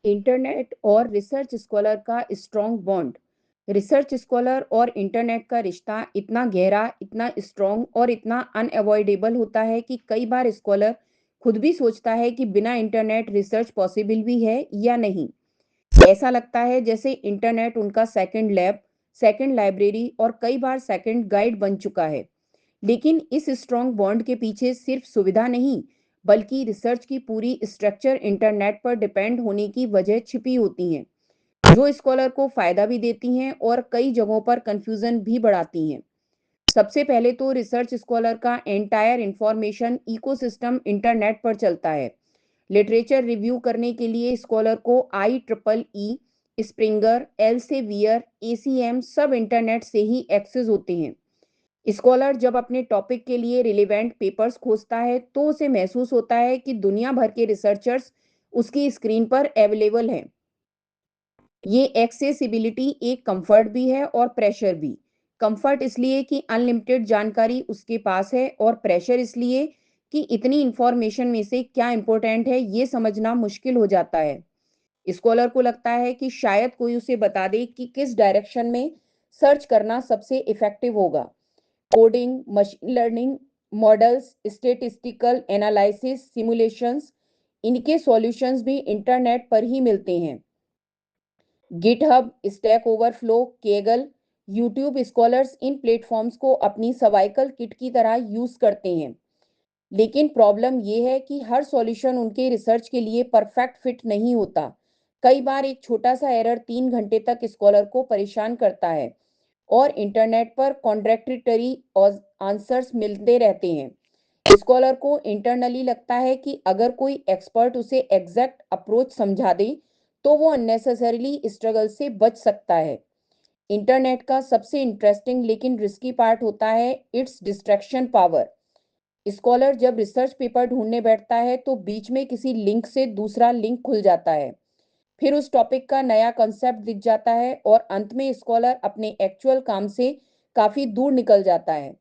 Internet और research scholar का strong bond. Research scholar और इंटरनेट का रिश्ता इतना गहरा, इतना स्ट्रॉन्ग और इतना अनअवॉइडेबल होता है कि कई बार स्कॉलर खुद भी सोचता है कि बिना इंटरनेट रिसर्च पॉसिबल भी है या नहीं। ऐसा लगता है जैसे इंटरनेट उनका सेकंड लैब, सेकंड लाइब्रेरी और कई बार सेकंड गाइड बन चुका है। लेकिन इस स्ट्रॉन्ग बॉन्ड के पीछे सिर्फ सुविधा नहीं, बल्कि रिसर्च की पूरी स्ट्रक्चर इंटरनेट पर डिपेंड होने की वजह छिपी होती हैं, जो स्कॉलर को फायदा भी देती हैं और कई जगहों पर कंफ्यूजन भी बढ़ाती हैं। सबसे पहले तो रिसर्च स्कॉलर का एंटायर इंफॉर्मेशन इकोसिस्टम इंटरनेट पर चलता है। लिटरेचर रिव्यू करने के लिए स्कॉलर को I triple E, Springer, Elsevier, ACM सब इंटरनेट से ही एक्सेस होते हैं। स्कॉलर जब अपने टॉपिक के लिए रिलेवेंट पेपर्स खोजता है तो उसे महसूस होता है कि दुनिया भर के रिसर्चर्स उसकी स्क्रीन पर अवेलेबल हैं। ये एक्सेसिबिलिटी एक कंफर्ट भी है और प्रेशर भी। कंफर्ट इसलिए कि अनलिमिटेड जानकारी उसके पास है, और प्रेशर इसलिए कि इतनी इंफॉर्मेशन में से क्या इंपॉर्टेंट है ये समझना मुश्किल हो जाता है। स्कॉलर को लगता है कि शायद कोई उसे बता दे कि किस डायरेक्शन में सर्च करना सबसे इफेक्टिव होगा। Coding, machine learning models, statistical analysis, simulations, इनके सॉल्यूशंस भी इंटरनेट पर ही मिलते हैं। GitHub, Stack Overflow, Kaggle, YouTube scholars इन प्लेटफॉर्म्स को अपनी सर्वाइकल किट की तरह यूज करते हैं। लेकिन प्रॉब्लम यह है कि हर सॉल्यूशन उनके रिसर्च के लिए परफेक्ट फिट नहीं होता। कई बार एक छोटा सा एरर 3 घंटे तक स्कॉलर को परेशान करता है, और इंटरनेट पर कॉन्ट्रैक्टरी आंसर्स मिलते रहते हैं। स्कॉलर को इंटरनली लगता है कि अगर कोई एक्सपर्ट उसे एग्जैक्ट अप्रोच समझा दे तो वो अननेसेसरीली स्ट्रगल से बच सकता है। इंटरनेट का सबसे इंटरेस्टिंग लेकिन रिस्की पार्ट होता है इट्स डिस्ट्रैक्शन पावर। स्कॉलर जब रिसर्च पेपर ढूंढने बैठता है तो बीच में किसी लिंक से दूसरा लिंक खुल जाता है, फिर उस टॉपिक का नया कॉन्सेप्ट दिख जाता है, और अंत में स्कॉलर अपने एक्चुअल काम से काफी दूर निकल जाता है।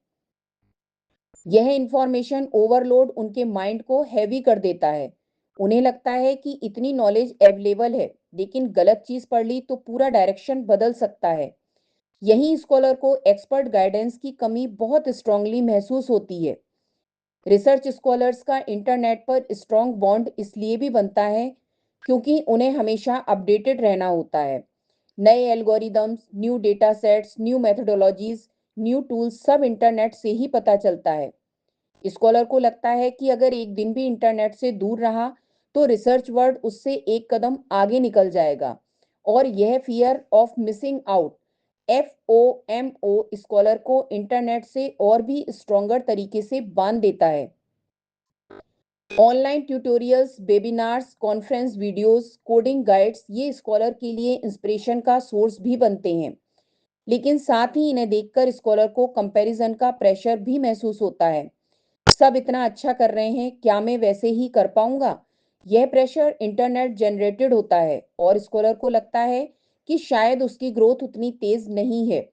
यह इंफॉर्मेशन ओवरलोड उनके माइंड को हैवी कर देता है। उन्हें लगता है कि इतनी नॉलेज अवेलेबल है, लेकिन गलत चीज पढ़ ली तो पूरा डायरेक्शन बदल सकता है। यही स्कॉलर को एक्सपर्ट गाइडेंस की कमी बहुत स्ट्रांगली महसूस होती है। रिसर्च स्कॉलर्स का इंटरनेट पर स्ट्रॉन्ग बॉन्ड इसलिए भी बनता है क्योंकि उन्हें हमेशा अपडेटेड रहना होता है। नए algorithms, new data sets, new methodologies, new tools सब इंटरनेट से ही पता चलता है। स्कॉलर को लगता है कि अगर एक दिन भी इंटरनेट से दूर रहा तो रिसर्च वर्ल्ड उससे एक कदम आगे निकल जाएगा, और यह fear of missing out, FOMO, scholar को इंटरनेट से और भी स्ट्रॉन्गर तरीके से बांध देता है। Online tutorials, webinars, conference videos, coding guides ये स्कॉलर के लिए इंस्पिरेशन का सोर्स भी बनते हैं। लेकिन साथ ही इन्हें देखकर स्कॉलर को कंपैरिजन का प्रेशर भी महसूस होता है। सब इतना अच्छा कर रहे हैं, क्या मैं वैसे ही कर पाऊंगा? यह प्रेशर इंटरनेट जनरेटेड होता है, और स्कॉलर को लगता है कि शायद उसकी ग्रोथ उतनी तेज नहीं है।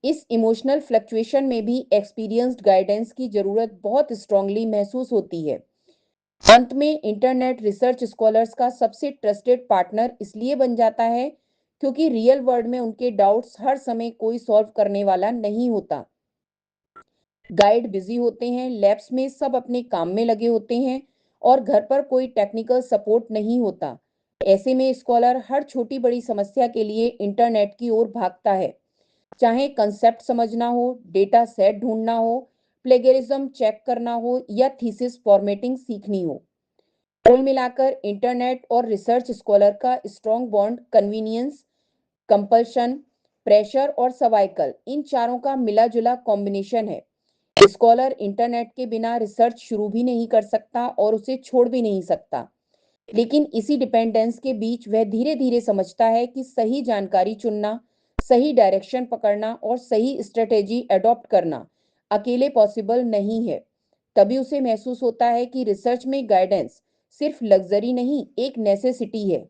इस इमोशनल फ्लक्चुएशन में भी एक्सपीरियंस्ड गाइडेंस की जरूरत बहुत स्ट्रांगली महसूस होती है। अंत में इंटरनेट रिसर्च स्कॉलर्स का सबसे ट्रस्टेड पार्टनर इसलिए बन जाता है क्योंकि रियल वर्ल्ड में उनके डाउट्स हर समय कोई सॉल्व करने वाला नहीं होता। गाइड बिजी होते हैं, लैब्स में सब अपने काम में लगे होते हैं, और घर पर कोई टेक्निकल सपोर्ट नहीं होता। ऐसे में स्कॉलर हर छोटी बड़ी समस्या के लिए इंटरनेट की ओर भागता है, चाहे कंसेप्ट समझना हो, डेटा सेट ढूंढना हो, प्लेगरिज्म चेक करना हो या थीसिस फॉर्मेटिंग सीखनी हो। कुल मिलाकर इंटरनेट और रिसर्च स्कॉलर का strong bond convenience, compulsion, pressure और सर्वाइकल इन चारों का मिला जुला कॉम्बिनेशन है। स्कॉलर इंटरनेट के बिना रिसर्च शुरू भी नहीं कर सकता और उसे छोड़ भी नहीं सकता, लेकिन इसी डिपेंडेंस के बीच वह धीरे धीरे समझता है कि सही जानकारी चुनना, सही डायरेक्शन पकड़ना और सही स्ट्रेटेजी अडॉप्ट करना अकेले पॉसिबल नहीं है। तभी उसे महसूस होता है कि रिसर्च में गाइडेंस सिर्फ लग्जरी नहीं, एक नेसेसिटी है।